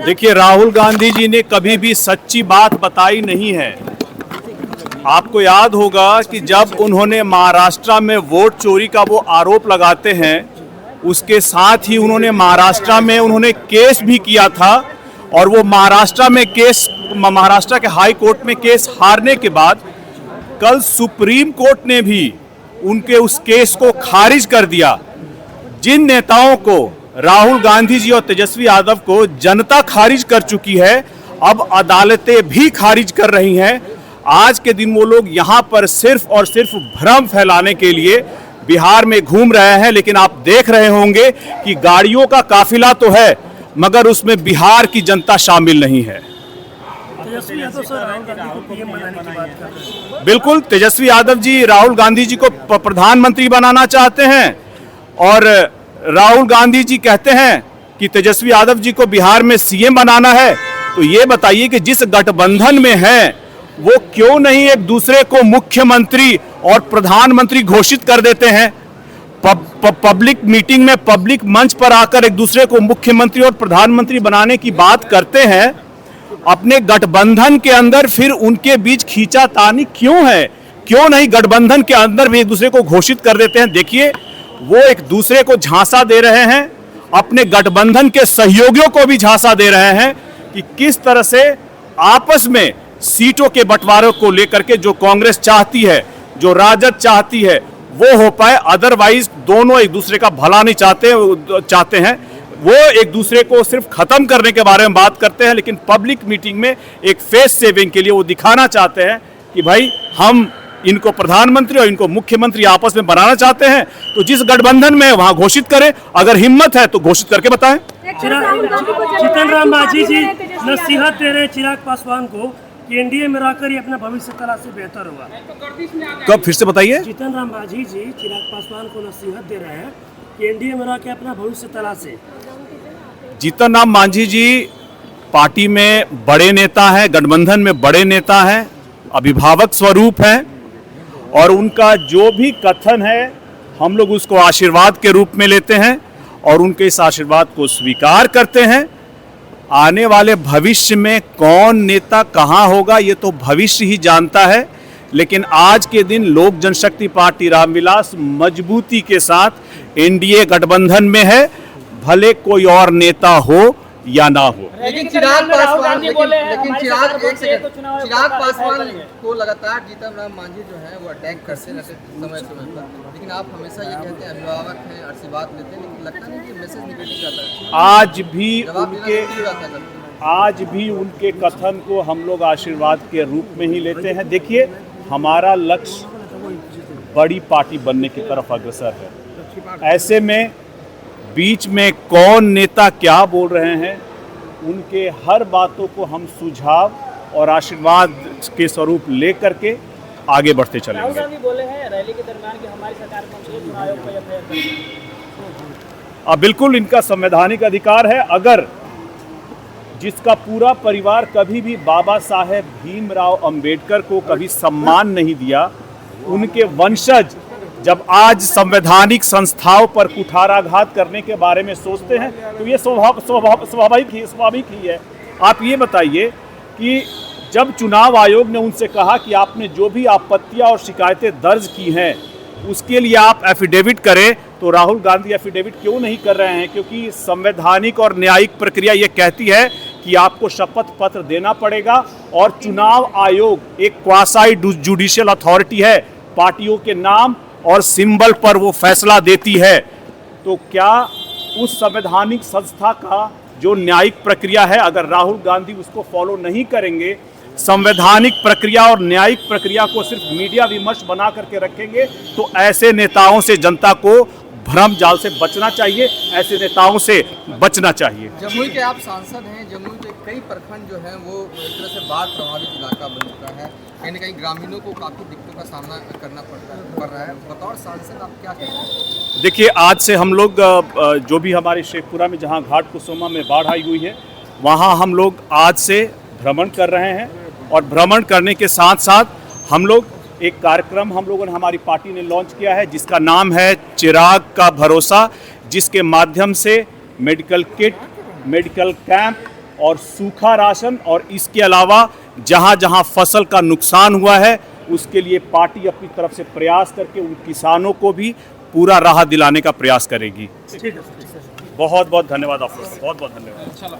देखिए, राहुल गांधी जी ने कभी भी सच्ची बात बताई नहीं है। आपको याद होगा कि जब उन्होंने महाराष्ट्र में वोट चोरी का वो आरोप लगाते हैं, उसके साथ ही उन्होंने महाराष्ट्र में उन्होंने केस भी किया था और वो महाराष्ट्र के हाई कोर्ट में केस हारने के बाद कल सुप्रीम कोर्ट ने भी उनके उस केस को खारिज कर दिया। जिन नेताओं को राहुल गांधी जी और तेजस्वी यादव को जनता खारिज कर चुकी है, अब अदालतें भी खारिज कर रही हैं। आज के दिन वो लोग यहाँ पर सिर्फ और सिर्फ भ्रम फैलाने के लिए बिहार में घूम रहे हैं, लेकिन आप देख रहे होंगे कि गाड़ियों का काफिला तो है मगर उसमें बिहार की जनता शामिल नहीं है। तेजस्वी यादव सर राहुल गांधी को पीएम बनाने की बात कर रहे हैं। बिल्कुल, तेजस्वी यादव जी राहुल गांधी जी को प्रधानमंत्री बनाना चाहते हैं और राहुल गांधी जी कहते हैं कि तेजस्वी यादव जी को बिहार में सीएम बनाना है। तो ये बताइए कि जिस गठबंधन में है वो क्यों नहीं एक दूसरे को मुख्यमंत्री और प्रधानमंत्री घोषित कर देते हैं। पब्लिक मीटिंग में, पब्लिक मंच पर आकर एक दूसरे को मुख्यमंत्री और प्रधानमंत्री बनाने की बात करते हैं। अपने गठबंधन के अंदर फिर उनके बीच खींचातानी क्यों है? क्यों नहीं गठबंधन के अंदर भी एक दूसरे को घोषित कर देते हैं? देखिए, वो एक दूसरे को झांसा दे रहे हैं, अपने गठबंधन के सहयोगियों को भी झांसा दे रहे हैं कि किस तरह से आपस में सीटों के बंटवारे को लेकर के जो कांग्रेस चाहती है, जो राजद चाहती है, वो हो पाए। अदरवाइज दोनों एक दूसरे का भला नहीं चाहते हैं। वो एक दूसरे को सिर्फ खत्म करने के बारे में बात करते हैं, लेकिन पब्लिक मीटिंग में एक फेस सेविंग के लिए वो दिखाना चाहते हैं कि भाई हम इनको प्रधानमंत्री और इनको मुख्यमंत्री आपस में बनाना चाहते हैं। तो जिस गठबंधन में वहां घोषित करें, अगर हिम्मत है तो घोषित करके बताएं। जीतन राम मांझी जी नसीहत दे रहे चिराग पासवान को कि एनडीए में रहकर ही अपना भविष्य तलाश से बेहतर होगा। कब? फिर से बताइए। जीतन राम मांझी जी चिराग पासवान को नसीहत दे रहे हैं कि एनडीए में रहकर अपना भविष्य तलाश से। जीतन राम मांझी जी पार्टी में बड़े नेता हैं, गठबंधन में बड़े नेता हैं, अभिभावक स्वरूप हैं और उनका जो भी कथन है हम लोग उसको आशीर्वाद के रूप में लेते हैं और उनके इस आशीर्वाद को स्वीकार करते हैं। आने वाले भविष्य में कौन नेता कहां होगा ये तो भविष्य ही जानता है, लेकिन आज के दिन लोक जनशक्ति पार्टी रामविलास मजबूती के साथ एनडीए गठबंधन में है, भले कोई और नेता हो या ना हो। लेकिन चिराग पासवान को लगातार जीतन राम मांझी जो है वो अटैक करते रहते समय पर, लेकिन आप हमेशा ये कहते हैं अभिभावक हैं, आशीर्वाद लेते हैं, लेकिन लगता नहीं कि मैसेज निगेटिव जाता है। आज भी उनके कथन को हम लोग आशीर्वाद के रूप में ही लेते हैं। देखिए, हमारा लक्ष्य बड़ी पार्टी बनने की तरफ अग्रसर है। ऐसे में बीच में कौन नेता क्या बोल रहे हैं, उनके हर बातों को हम सुझाव और आशीर्वाद के स्वरूप लेकर के आगे बढ़ते चलेंगे। राहुल गांधी बोले हैं रैली के दरमियान कि हमारी सरकार चुनाव आयोग को एफआईआर करेगी। बिल्कुल इनका संवैधानिक अधिकार है। अगर जिसका पूरा परिवार कभी भी बाबा साहेब भीमराव अंबेडकर को कभी सम्मान नहीं दिया, उनके वंशज जब आज संवैधानिक संस्थाओं पर कुठाराघात करने के बारे में सोचते हैं तो ये स्वाभाविक ही है। आप ये बताइए कि जब चुनाव आयोग ने उनसे कहा कि आपने जो भी आपत्तियां और शिकायतें दर्ज की हैं उसके लिए आप एफिडेविट करें, तो राहुल गांधी एफिडेविट क्यों नहीं कर रहे हैं? क्योंकि संवैधानिक और न्यायिक प्रक्रिया ये कहती है कि आपको शपथ पत्र देना पड़ेगा और चुनाव आयोग एक क्वासाई जुडिशियल अथॉरिटी है, पार्टियों के नाम और सिंबल पर वो फैसला देती है। तो क्या उस संवैधानिक संस्था का जो न्यायिक प्रक्रिया है, अगर राहुल गांधी उसको फॉलो नहीं करेंगे, संवैधानिक प्रक्रिया और न्यायिक प्रक्रिया को सिर्फ मीडिया विमर्श बना करके रखेंगे, तो ऐसे नेताओं से जनता को भ्रम जाल से बचना चाहिए, ऐसे नेताओं से बचना चाहिए। जमुई के आप सांसद हैं, जमुई के कई प्रखंड जो हैं वो एक तरह से बाढ़ प्रभावित इलाका बन चुका है, कहीं ना कहीं ग्रामीणों को काफ़ी दिक्कतों का सामना करना पड़ रहा है। बतौर सांसद आप क्या कहते हैं? देखिए, आज से हम लोग जो भी हमारे शेखपुरा में जहाँ घाट कुसुमा में बाढ़ आई हुई है वहाँ हम लोग आज से भ्रमण कर रहे हैं और भ्रमण करने के साथ साथ हम लोग एक कार्यक्रम हम लोगों ने हमारी पार्टी ने लॉन्च किया है जिसका नाम है चिराग का भरोसा, जिसके माध्यम से मेडिकल किट, मेडिकल कैंप और सूखा राशन और इसके अलावा जहां जहां फसल का नुकसान हुआ है उसके लिए पार्टी अपनी तरफ से प्रयास करके उन किसानों को भी पूरा राहत दिलाने का प्रयास करेगी। ठीक है सर। बहुत बहुत धन्यवाद आपका, बहुत बहुत धन्यवाद।